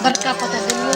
Berkata dulu.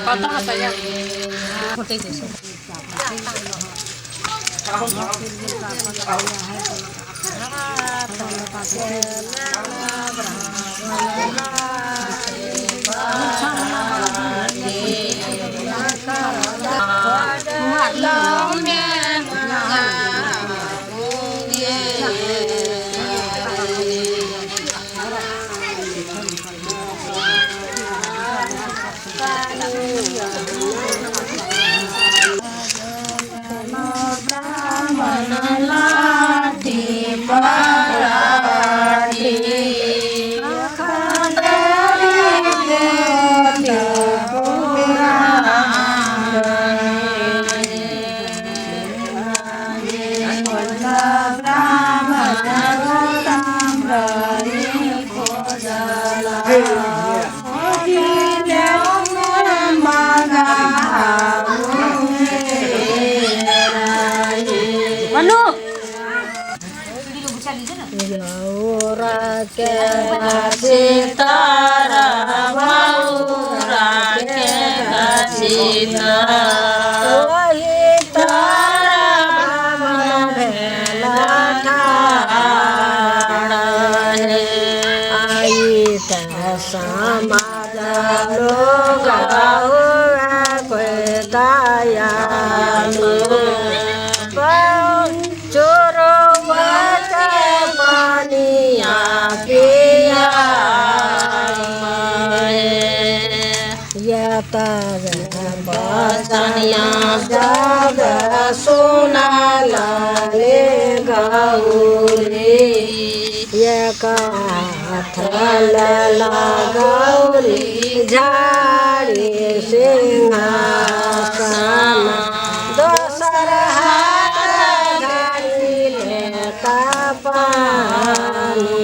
Patah katanya. Seperti itu. Gauri झाड़ी सिंहासन दोसर हाथ झाड़ी लेता पानी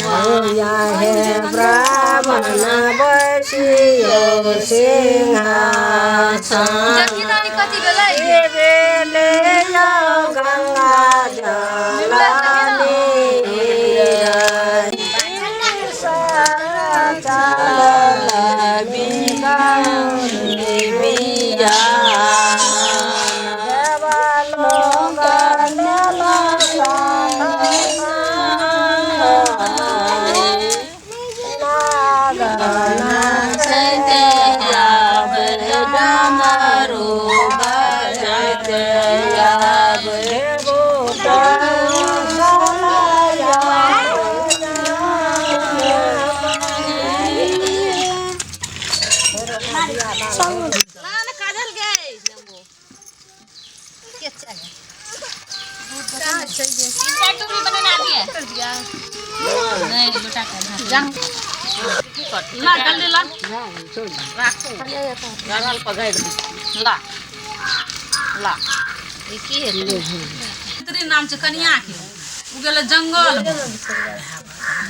धोया है ब्राह्मण बसियो सिंहासन गंगा काजल गए भी बना दिया नहीं लुटा कर जंग ला जल्दी ला राखो गाल पगाड़ ला ला ई की है इतनी नाम से कन्या के उ गेले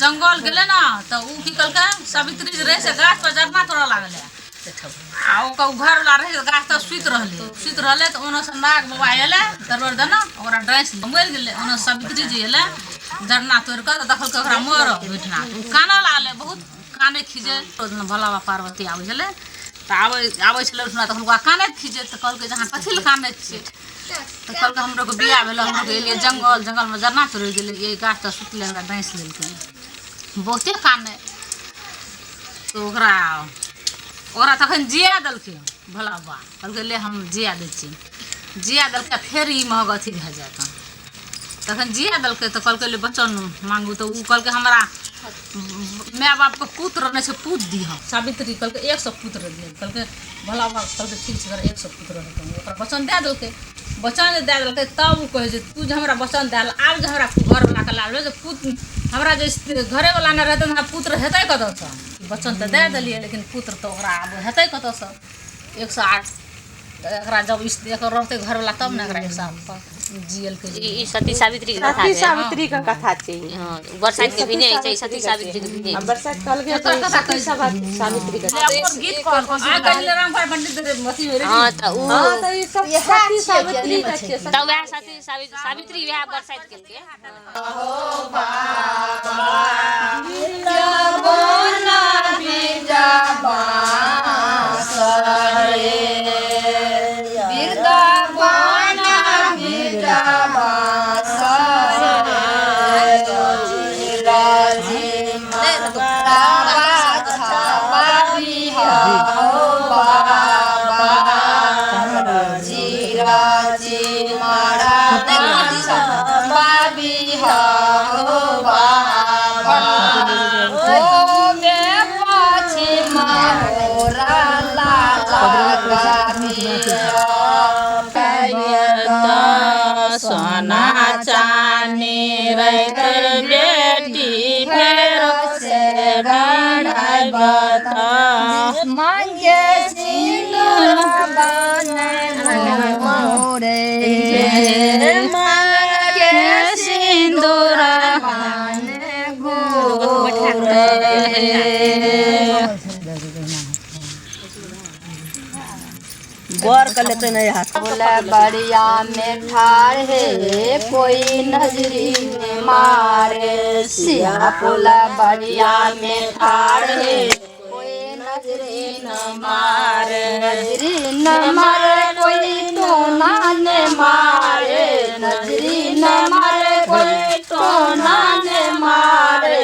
जंगल गेले ना तो उ की कलके सावित्री रे से गाछ पर जरना तोड़ लागले आ ओ का घर वाला रहे गाछ त सुत रहले तो ओनो से नाग बाबा एले दरबार देना ओकरा ड्रेस मर गेले ओनो सावित्री जी एले जरना तोड़ के दखल के ओकरा मोर बैठना काना लाले बहुत काने खिजे भोला बाबा पार्वती आवे छले त आवे छले सुना त हुनका काने खिजे त कहल के जहां कथि ल काने छे तो कल के हमरो के बियाह भेल हमरो के एलिए जंगल में जरना तोड़ गेले ये गाछ त सुतले हमरा डांस लेलके बहुते काने तो ओकरा तखन जिया देलकै भोला बाबा कहलकै ले हम जिया दै छी जिया देलकै फेर ई महग अथी भए जाएत तखन जिया देलकै तो कहलकै ले बचन मांगू तो उ कहलकै हमरा माय बाप के पुत्र नहीं से पूत दी हम सावित्री कहलकै 100 पुत्र दिए कहलकै भोला बाबा कहलकै ठीक छै 100 पुत्र देतौ ओकरा वचन दे देलकै तब उ कहे जे तू जे हमरा वचन देल आब जे हमरा घर वाला के लाल जे पुत हमरा जे घरे वाला न रहते हमरा पुत्र हेतै कतौ से वचन तो दे देलिए लेकिन पुत्र तो ओकरा आब हेतै कतौ से 108 एकरा जब एक रहते घर वाला तब न एकरा 108 जियल के ई सती सावित्री के कथा छै हां बरसाइत के भी नहीं छै सती सावित्री के भी नहीं बरसाइत कहल के सती सावित्री के गीत कहल आ कहले राम भाई पंडित मथी रे हां त उ ई सब सती सावित्री के छै त वह सती सावित्री वह बरसाइत के हो बाबा बिरदा बोना बिरदा बासरे बिरदा बोना बिरदा बासरे राजी माता छाबी हो बाबा राजी राजी मारा छाबी हो बाबा ओ मे पाछे मोरा सोना चानी रखर बेटी फेर से गढ़ाई बता मांगे सिंदूर बने मोरे मांगे सिंदूर बने गोरे गौर कर लेते नहीं हाथ बोला बढ़िया में ठाड़ है कोई नजरी में मारे सिया बोला बढ़िया में ठाड़ है कोई नजरी न मारे नजरी न मारे कोई टोना ने मारे नजरी न मारे कोई टोना ने मारे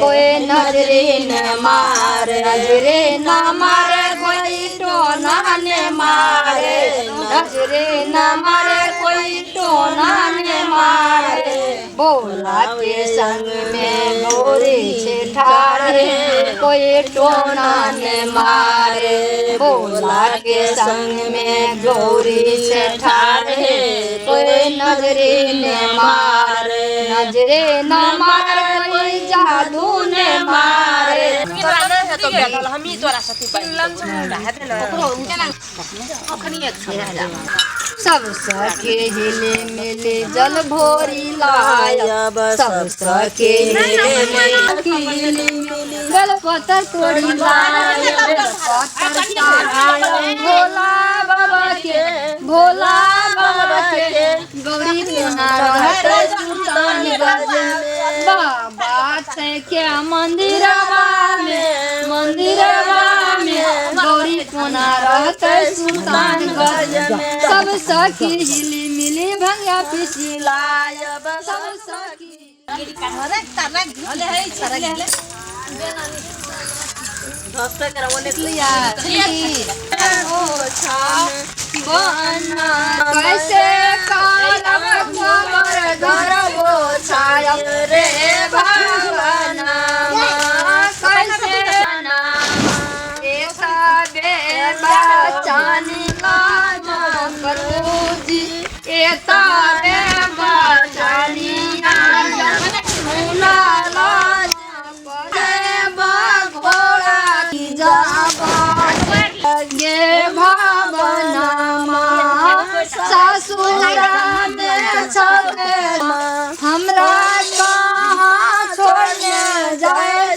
कोई नजरी न मारे नजरी न मारे कोई टोना ने मारे नजरे न मारे कोई टोना ने मारे बोला के संग में गोरी से ठाड़े कोई टोना ने मारे बोला के संग में गौरी से ठाड़े कोई नजरे ने मारे नजरे न मारे कोई जादू ने मारे हम ही तोरा सती सब सके हिले मिले जल भोरी लायब सब सके हिले मिले गल पत्थर तोड़ी लायब भोला बाबा के गौरी पुना रहते सुल्तान गंज बाबा छै के मंदिरवा में गौरी पुना रहते सुल्तानगंज में सब सखी हिली मिली भंगिया पिसी लायब सब सखी कैसे घर वो छाया रे भगवान कैसे बचानी लाज प्रभुजी ए तारे बचानी मुना लाज घोड़ा की गे भावना सासुर हमरा कहाँ छोड़ने जाए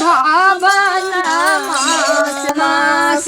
भावना मास मास